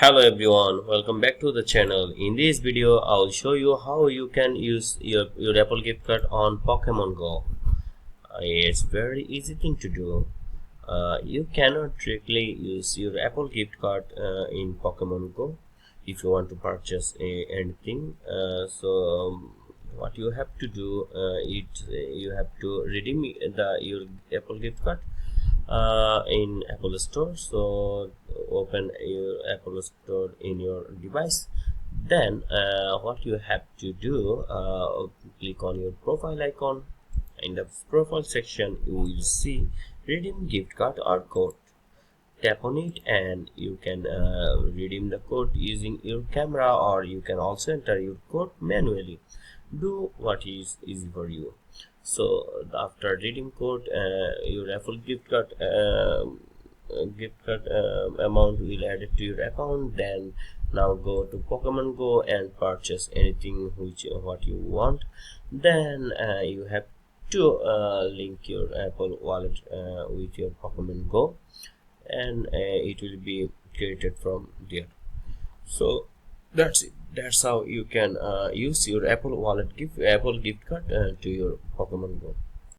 Hello everyone, welcome back to the channel. In this video I'll show you how you can use your Apple gift card on Pokemon Go. It's very easy thing to do. You cannot directly use your Apple gift card in Pokemon Go if you want to purchase anything. What you have to do, you have to redeem your Apple gift card in Apple Store. So open your Apple Store in your device. Then what you have to do, click on your profile icon. In the profile section you will see redeem gift card or code. Tap on it and you can redeem the code using your camera, or you can also enter your code manually. Do what is easy for you. So after redeem code, your Apple gift card amount will add it to your account. Then now go to Pokemon Go and purchase anything what you want. Then you have to link your Apple wallet with your Pokemon Go, and it will be created from there. So that's it. That's how you can use your Apple gift card to your Pokemon Go.